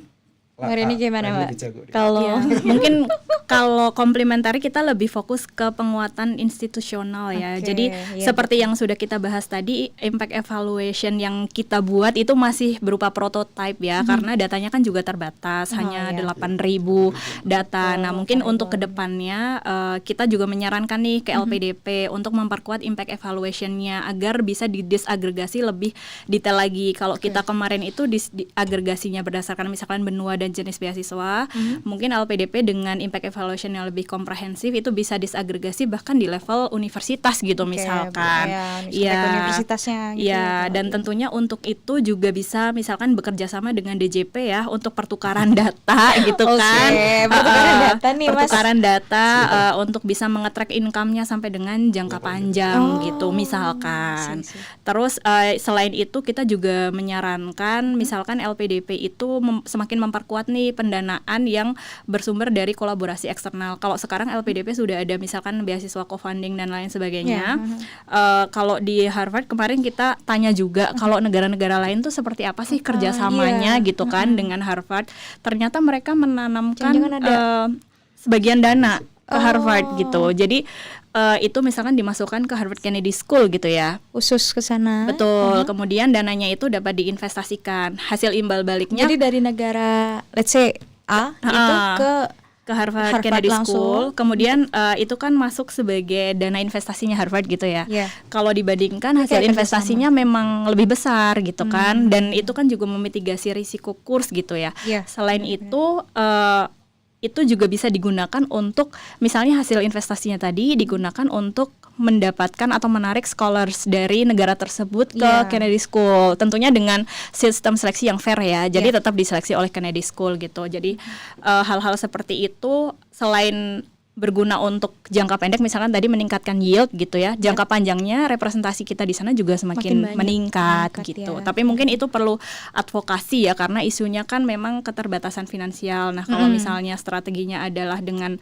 Mbak Reni gimana Mbak? Kalau mungkin kalau komplementari kita lebih fokus ke penguatan institusional ya. Jadi seperti yang sudah kita bahas tadi, impact evaluation yang kita buat itu masih berupa prototype ya, karena datanya kan juga terbatas, hanya 8.000 data. Nah mungkin untuk kedepannya kita juga menyarankan nih ke LPDP untuk memperkuat impact evaluation-nya agar bisa didisagregasi lebih detail lagi. Kalau kita kemarin itu agregasinya berdasarkan misalkan benua dan jenis beasiswa, mungkin LPDP dengan impact evaluation yang lebih komprehensif itu bisa disagregasi bahkan di level universitas gitu misalkan. Universitasnya gitu. Ya, dan tentunya untuk itu juga bisa misalkan bekerja sama dengan DJP ya untuk pertukaran data gitu kan. Pertukaran data nih Mas. Pertukaran data untuk bisa mengetrack income-nya sampai dengan jangka panjang gitu misalkan. Terus selain itu kita juga menyarankan misalkan LPDP itu semakin memperkuat nih pendanaan yang bersumber dari kolaborasi eksternal. Kalau sekarang LPDP sudah ada misalkan beasiswa co-funding dan lain sebagainya. Kalau di Harvard kemarin kita tanya juga kalau negara-negara lain tuh seperti apa sih kerjasamanya gitu kan dengan Harvard. Ternyata mereka menanamkan sebagian dana ke Harvard gitu. Jadi itu misalkan dimasukkan ke Harvard Kennedy School gitu ya. Khusus ke sana. Betul. Kemudian dananya itu dapat diinvestasikan. Hasil imbal baliknya. Jadi dari negara let's say A itu ke Harvard Kennedy School. Kemudian itu kan masuk sebagai dana investasinya Harvard gitu ya. Kalau dibandingkan hasil investasinya memang lebih besar gitu kan. Dan itu kan juga memitigasi risiko kurs gitu ya. Selain itu juga bisa digunakan untuk misalnya hasil investasinya tadi digunakan untuk mendapatkan atau menarik scholars dari negara tersebut ke Kennedy School, tentunya dengan sistem seleksi yang fair ya, jadi tetap diseleksi oleh Kennedy School gitu. Jadi hal-hal seperti itu selain berguna untuk jangka pendek misalkan tadi meningkatkan yield gitu ya, jangka panjangnya representasi kita di sana juga semakin meningkat gitu. Tapi mungkin itu perlu advokasi ya, karena isunya kan memang keterbatasan finansial. Nah kalau misalnya strateginya adalah dengan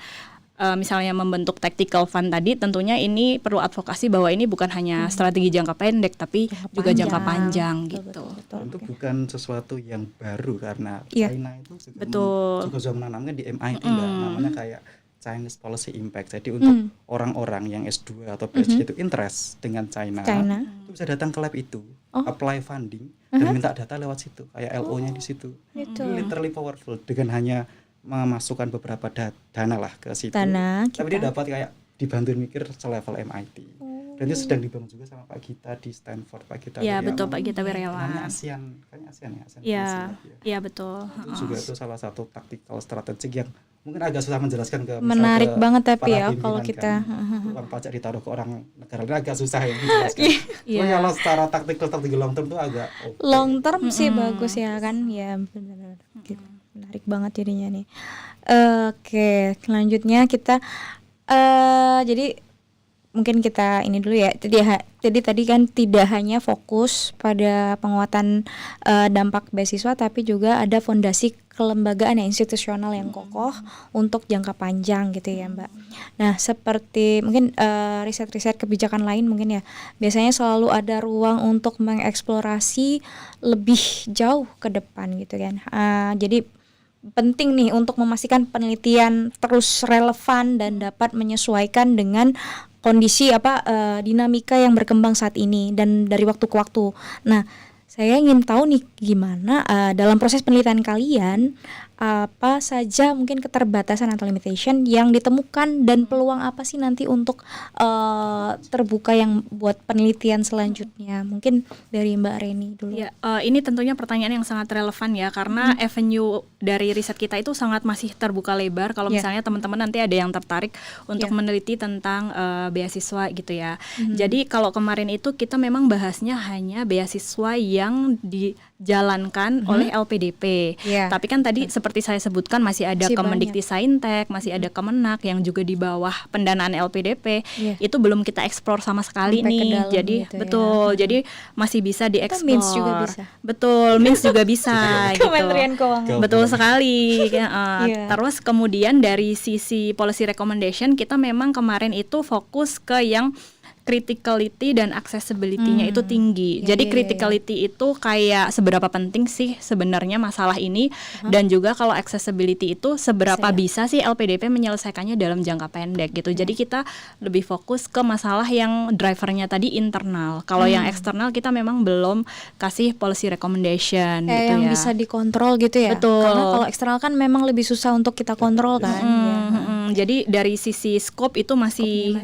misalnya membentuk tactical fund tadi, tentunya ini perlu advokasi bahwa ini bukan hanya strategi jangka pendek tapi juga jangka panjang gitu. Itu bukan sesuatu yang baru karena China itu juga sudah menanamkan di MIT namanya kayak Chinese policy impact. Jadi untuk orang-orang yang S2 atau PhD itu interest dengan China, itu bisa datang ke lab itu, apply funding dan minta data lewat situ, kayak LO-nya di situ. Gitu. Literally powerful dengan hanya memasukkan beberapa dana lah ke situ. Tapi dia dapat kayak dibantu mikir selevel MIT. Dan itu sedang dibangun juga sama Pak Gita di Stanford, Pak Gita. Iya betul, Pak Gita Wirjawan. Namanya ASEAN, kayaknya ASEAN ya. Iya betul. Itu juga itu salah satu tactical strategik yang mungkin agak susah menjelaskan ke menarik banget tapi ya para kalau pimpinan kita kan. Uang pajak ditaruh ke orang negara lain agak susah ya menjelaskan. Kalau secara tactical strategi long term itu agak long term sih bagus ya kan, ya benar-benar gitu. Menarik banget jadinya nih. Oke, selanjutnya kita jadi mungkin kita ini dulu ya. Jadi tadi kan tidak hanya fokus pada penguatan dampak beasiswa, tapi juga ada fondasi kelembagaan yang institusional yang kokoh untuk jangka panjang gitu ya Mbak. Nah seperti mungkin riset-riset kebijakan lain mungkin ya, biasanya selalu ada ruang untuk mengeksplorasi lebih jauh ke depan gitu kan. Jadi penting nih untuk memastikan penelitian terus relevan dan dapat menyesuaikan dengan kondisi dinamika yang berkembang saat ini dan dari waktu ke waktu. Nah, saya ingin tahu nih gimana dalam proses penelitian kalian apa saja mungkin keterbatasan atau limitation yang ditemukan dan peluang apa sih nanti untuk terbuka yang buat penelitian selanjutnya. Mungkin dari Mbak Reni dulu. Ya, ini tentunya pertanyaan yang sangat relevan ya, karena avenue dari riset kita itu sangat masih terbuka lebar. Kalau misalnya teman-teman nanti ada yang tertarik untuk meneliti tentang beasiswa gitu ya. Jadi kalau kemarin itu kita memang bahasnya hanya beasiswa yang dijalankan oleh LPDP. Tapi kan tadi seperti saya sebutkan masih ada Kemendikti-Saintek, masih ada Kemenak yang juga di bawah pendanaan LPDP. Itu belum kita eksplor sama sekali nih. Jadi gitu betul. Jadi masih bisa dieksplor. MINS juga bisa. Betul, MINS juga bisa gitu. Kementerian Keuangan. Betul sekali. Terus kemudian dari sisi policy recommendation kita memang kemarin itu fokus ke yang criticality dan accessibility-nya itu tinggi. Jadi criticality itu kayak seberapa penting sih sebenarnya masalah ini, dan juga kalau accessibility itu seberapa bisa sih LPDP menyelesaikannya dalam jangka pendek gitu. Jadi kita lebih fokus ke masalah yang drivernya tadi internal. Kalau yang eksternal kita memang belum kasih policy recommendation gitu yang ya. bisa dikontrol gitu ya. Betul. Karena kalau eksternal kan memang lebih susah untuk kita kontrol kan. Jadi dari sisi scope itu masih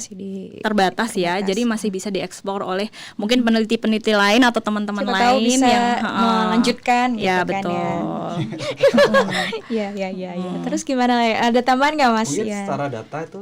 terbatas ya. Jadi masih bisa dieksplor oleh mungkin peneliti-peneliti lain atau teman-teman lain bisa yang melanjutkan gitu. Ya kan, betul. Ya. Terus gimana? Ada tambahan nggak Mas? Mungkin secara data itu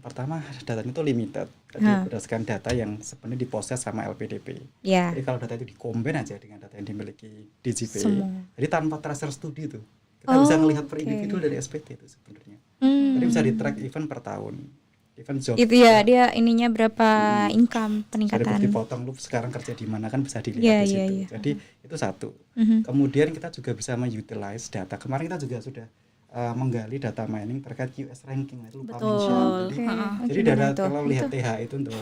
pertama datanya itu limited. Jadi berdasarkan data yang sebenarnya diproses sama LPDP. Jadi kalau data itu dikombin aja dengan data yang dimiliki DJP. Jadi tanpa tracer studi itu kita bisa melihat per individu dari SPT itu sebenarnya. Jadi bisa di-track event per tahun. Event job. Itu ya, dia ininya berapa income peningkatan. Jadi dipotong lu sekarang kerja di mana kan bisa dilihat di situ. Jadi itu satu. Kemudian kita juga bisa mengutilize data. Kemarin kita juga sudah menggali data mining terkait US ranking itu lupa mention. Jadi data kalau lihat TH itu untuk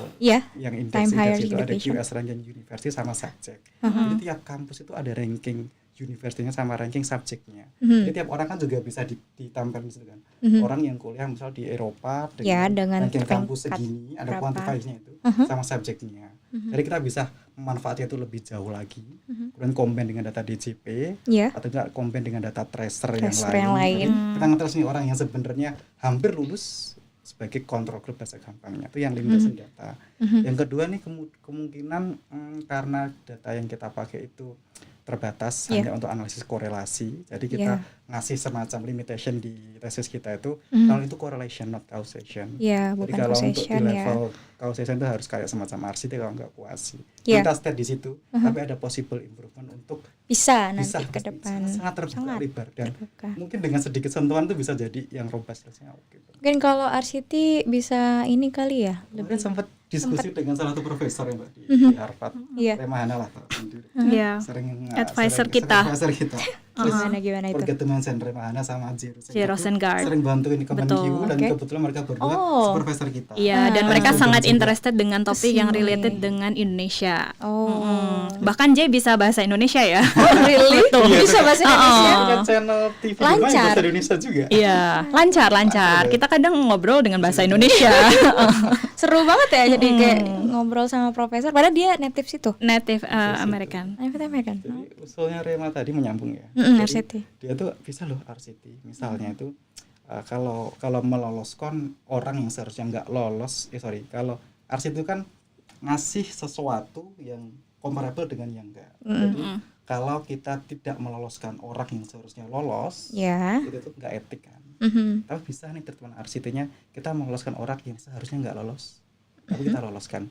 yang indeks itu ada US ranking university sama subjek. Jadi tiap kampus itu ada ranking universitinya sama ranking subjeknya. Jadi tiap orang kan juga bisa ditampilkan gitu kan. Orang yang kuliah misal di Eropa dengan ranking kampus segini, ada quantify-nya itu sama subjeknya. Jadi kita bisa memanfaatkan itu lebih jauh lagi. Kemudian combine dengan data DJP atau enggak combine dengan data tracer yang lain. Jadi kita ngetes nih orang yang sebenarnya hampir lulus sebagai control group bahasa gampangnya, itu yang limitation data. Yang kedua nih kemungkinan karena data yang kita pakai itu terbatas hanya untuk analisis korelasi. Jadi kita ngasih semacam limitation di tesis kita itu kalau itu correlation not causation. Jadi kalau untuk di level causation itu harus kayak semacam RCT kalau enggak kuasi. Kita start di situ, tapi ada possible improvement untuk bisa nanti ke depan. Sangat terbuka lebar dan mungkin dengan sedikit sentuhan itu bisa jadi yang robustness-nya oke. Mungkin kalau RCT bisa ini kali ya. Mungkin sempat diskusi dengan salah satu profesor ya Mbak di Harvard, Remahana lah sering advisor kita. Gimana itu? Forget to mention Remahana sama Zero Sengard sering bantuin di Kemenq Betul. dan Oke. kebetulan mereka berdua supervisor kita. Iya, dan mereka Langsung sangat juga. interested dengan topik yang Kesini. related dengan Indonesia. Oh. Bahkan Jay bisa bahasa Indonesia ya. Really? Betul. Bisa bahasa Indonesia? Kan channel TV bermain Lancar. bahasa Indonesia juga. Iya, lancar. Kita kadang ngobrol dengan bahasa Indonesia. Seru banget ya jadi kayak ngobrol sama profesor padahal dia native situ. Native American. Native American. Jadi usulnya Rema tadi menyambung ya. RCT. Dia tuh bisa loh RCT. Misalnya itu kalau meloloskan orang yang seharusnya nggak lolos, kalau RCT itu kan ngasih sesuatu yang comparable dengan yang enggak. Jadi kalau kita tidak meloloskan orang yang seharusnya lolos, Ya. itu tuh nggak etik kan. Tapi bisa nih treatment RCT-nya kita meloloskan orang yang seharusnya nggak lolos, tapi kita loloskan.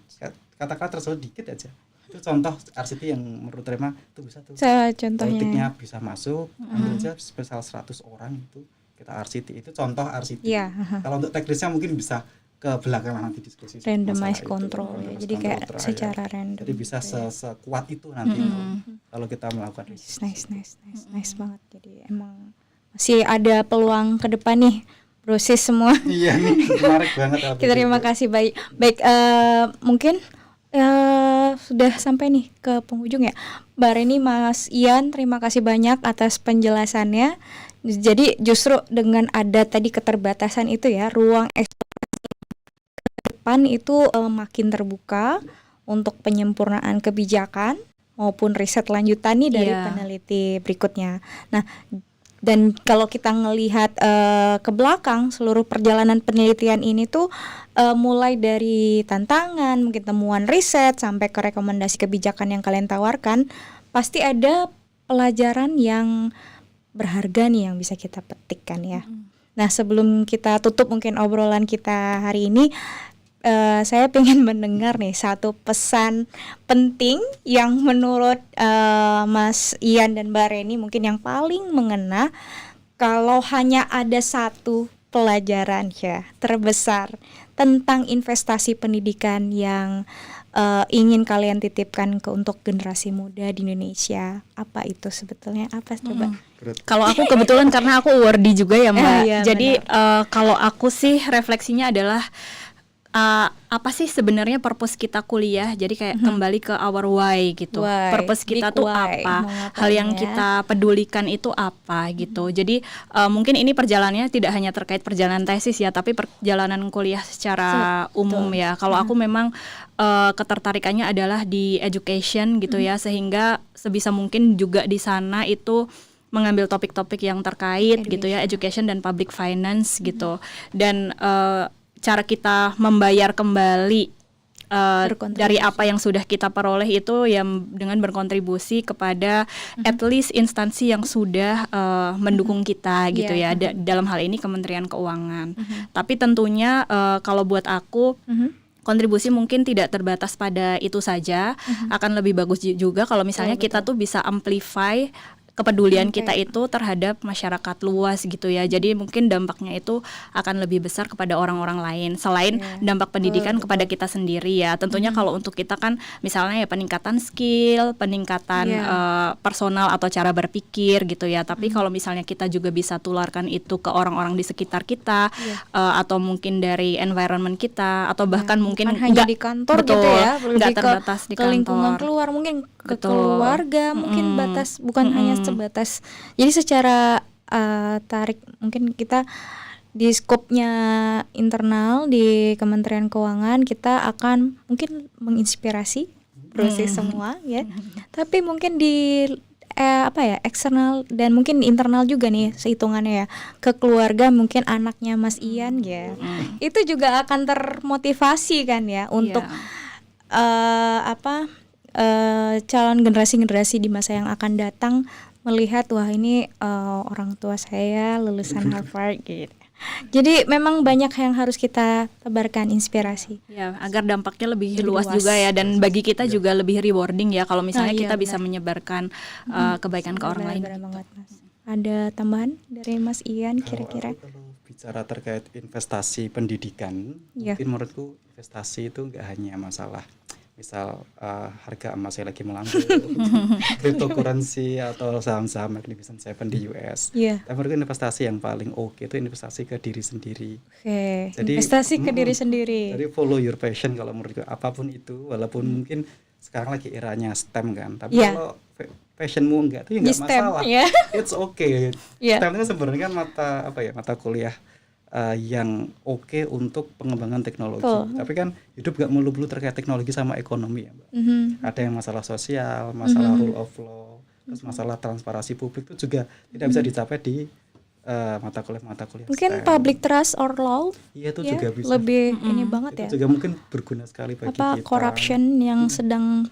Kata-kata tersebut dikit aja. Itu contoh RCT yang menurut Rema itu bisa tuh. Contohnya. Politiknya bisa masuk, ambil aja spesial 100 orang itu kita RCT. Itu contoh RCT. Iya. Kalau untuk teknisnya mungkin bisa ke belakang nanti diskusi. Randomized masalah itu. control ya. Randomized Jadi kayak control trial. secara random. Jadi bisa sekuat itu nanti kalau kita melakukan riset. Nice banget. Jadi emang masih ada peluang ke depan nih proses semua. Iya nih, menarik banget. Kita terima kasih baik. Mungkin sudah sampai nih ke penghujung ya. Mbak Reni, Mas Ian, terima kasih banyak atas penjelasannya. Jadi justru dengan ada tadi keterbatasan itu ya, ruang eksplorasi ke depan itu makin terbuka untuk penyempurnaan kebijakan maupun riset lanjutan nih dari peneliti berikutnya. Nah, dan kalau kita ngelihat ke belakang seluruh perjalanan penelitian ini tuh mulai dari tantangan, mungkin temuan riset sampai ke rekomendasi kebijakan yang kalian tawarkan, pasti ada pelajaran yang berharga nih yang bisa kita petikkan ya. Nah, sebelum kita tutup mungkin obrolan kita hari ini, saya pengen mendengar nih satu pesan penting yang menurut Mas Ian dan Mbak Reni mungkin yang paling mengena. Kalau hanya ada satu pelajaran ya terbesar tentang investasi pendidikan yang ingin kalian titipkan untuk generasi muda di Indonesia, apa itu sebetulnya? Apa coba? Kalau aku kebetulan karena aku awardee juga ya Mbak. Iya, Jadi kalau aku sih refleksinya adalah apa sih sebenarnya purpose kita kuliah? Jadi kayak kembali ke our why gitu. Why, Purpose kita big tuh why, apa? mau ngapain Hal yang ya? kita pedulikan itu apa gitu. Jadi mungkin ini perjalanannya tidak hanya terkait perjalanan tesis ya, tapi perjalanan kuliah secara umum ya. Kalau aku memang ketertarikannya adalah di education gitu ya, sehingga sebisa mungkin juga di sana itu mengambil topik-topik yang terkait gitu ya, education dan public finance gitu. Dan cara kita membayar kembali dari apa yang sudah kita peroleh itu ya dengan berkontribusi kepada at least instansi yang sudah mendukung kita gitu ya. Dalam hal ini Kementerian Keuangan. Tapi tentunya kalau buat aku kontribusi mungkin tidak terbatas pada itu saja, akan lebih bagus juga kalau misalnya kita tuh bisa amplify kepedulian kita itu terhadap masyarakat luas gitu ya. Jadi mungkin dampaknya itu akan lebih besar kepada orang-orang lain selain dampak pendidikan kepada kita sendiri ya. Tentunya kalau untuk kita kan misalnya ya peningkatan skill, peningkatan personal atau cara berpikir gitu ya. Tapi kalau misalnya kita juga bisa tularkan itu ke orang-orang di sekitar kita atau mungkin dari environment kita atau bahkan mungkin hanya di kantor gitu ya, nggak terbatas di ke kantor. lingkungan keluar, mungkin ke keluarga, mungkin bukan hanya sebatas. Jadi secara tarik mungkin kita di skopnya internal di Kementerian Keuangan kita akan mungkin menginspirasi proses semua ya. Tapi mungkin di eksternal dan mungkin internal juga nih sehitungannya ya, ke keluarga mungkin anaknya Mas Ian ya. Itu juga akan termotivasi kan ya untuk calon generasi-generasi di masa yang akan datang melihat wah ini orang tua saya lulusan Harvard gitu. Jadi memang banyak yang harus kita tebarkan inspirasi. Ya, agar dampaknya lebih luas juga ya, dan bagi kita juga lebih rewarding ya kalau misalnya kita bisa menyebarkan kebaikan ke orang lain. Benar banget, Mas. Ada tambahan dari Mas Ian kira-kira? Kalau bicara terkait investasi pendidikan, mungkin menurutku investasi itu nggak hanya masalah misal harga emasnya lagi melambung, cryptocurrency atau saham-saham Magnificent Seven di US. Iya. Tapi menurutku investasi yang paling oke itu investasi ke diri sendiri. Oke, Jadi, investasi ke diri sendiri. Jadi follow your passion kalau menurutku, apapun itu, walaupun mungkin sekarang lagi eranya STEM kan, tapi Iya. kalau passionmu enggak itu ya Di enggak STEM, masalah. ya. It's okay. Iya. STEM itu sebenarnya kan mata kuliah yang oke untuk pengembangan teknologi. Betul. Tapi kan hidup gak melulu terkait teknologi sama ekonomi ya, Mbak. Mhm. Ada yang masalah sosial, masalah rule of law, terus masalah transparansi publik itu juga tidak bisa dicapai di mata kuliah Mungkin STEM. public trust or law Iya itu ya, juga bisa. lebih ini banget Itu ya. juga mungkin berguna sekali bagi Apa kita. corruption yang sedang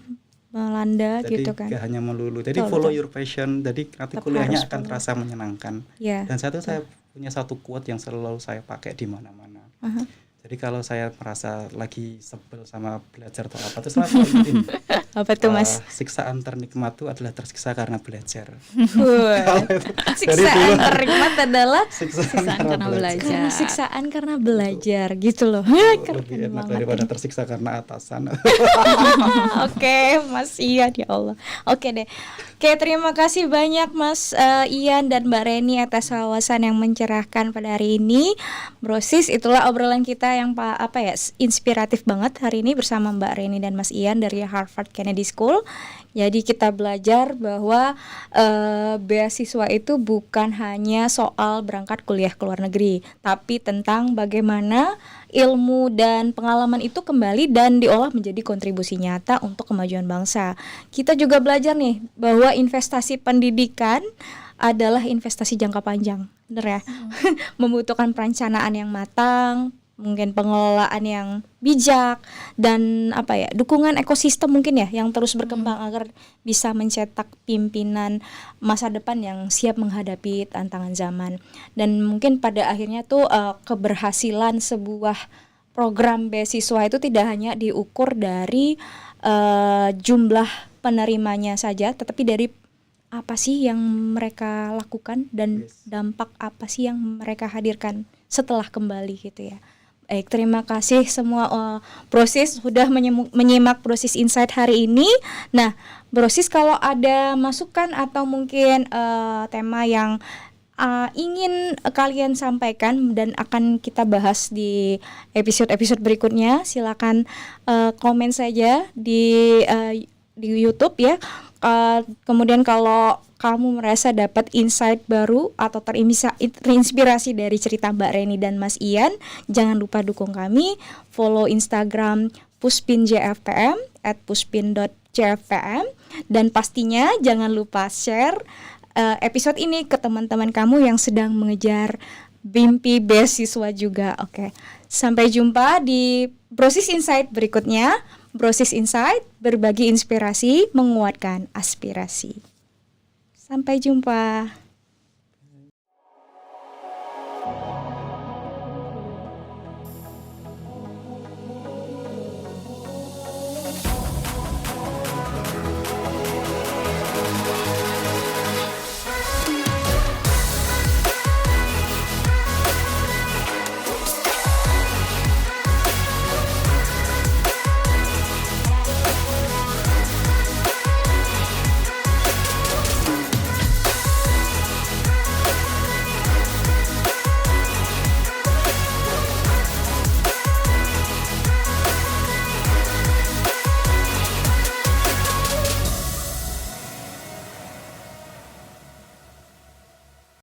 melanda Jadi gitu kan. gak hanya melulu. Jadi Betul, follow betul. your passion. Jadi nanti Tetap kuliahnya harus akan follow. terasa menyenangkan. Ya. Dan saya punya satu quote yang selalu saya pakai di mana-mana. Aha. Jadi kalau saya merasa lagi sebel sama belajar atau apa, terus selalu ingetin, Apa tuh Mas? siksaan ternikmat itu adalah tersiksa karena belajar. Wah. Siksaan ternikmat adalah Siksaan karena belajar. karena siksaan karena belajar gitu loh. Lebih Keren enak banget. daripada tersiksa karena atasan. Oke, Mas Ian, ya Allah. Oke deh. Oke, terima kasih banyak Mas Ian dan Mbak Reni atas wawasan yang mencerahkan pada hari ini. Brosis, itulah obrolan kita yang inspiratif banget hari ini bersama Mbak Reni dan Mas Ian dari Harvard Kennedy School. Jadi kita belajar bahwa beasiswa itu bukan hanya soal berangkat kuliah ke luar negeri, tapi tentang bagaimana ilmu dan pengalaman itu kembali dan diolah menjadi kontribusi nyata untuk kemajuan bangsa. Kita juga belajar nih bahwa investasi pendidikan adalah investasi jangka panjang, bener ya? Membutuhkan perencanaan yang matang, mungkin pengelolaan yang bijak, dan dukungan ekosistem mungkin ya yang terus berkembang agar bisa mencetak pimpinan masa depan yang siap menghadapi tantangan zaman. Dan mungkin pada akhirnya tuh keberhasilan sebuah program beasiswa itu tidak hanya diukur dari jumlah penerimanya saja, tetapi dari apa sih yang mereka lakukan dan dampak apa sih yang mereka hadirkan setelah kembali gitu ya. Baik, terima kasih semua Brosis sudah menyimak Brosis Insight hari ini. Nah, Brosis kalau ada masukan atau mungkin tema yang ingin kalian sampaikan dan akan kita bahas di episode-episode berikutnya, silakan komen saja di YouTube ya. Kemudian kalau kamu merasa dapat insight baru atau terinspirasi dari cerita Mbak Reni dan Mas Ian, jangan lupa dukung kami, follow Instagram puspinjfpm @puspin.jfpm, dan pastinya jangan lupa share episode ini ke teman-teman kamu yang sedang mengejar mimpi beasiswa juga. Oke. Sampai jumpa di Brosis Insight berikutnya. Brosis Insight, berbagi inspirasi, menguatkan aspirasi. Sampai jumpa.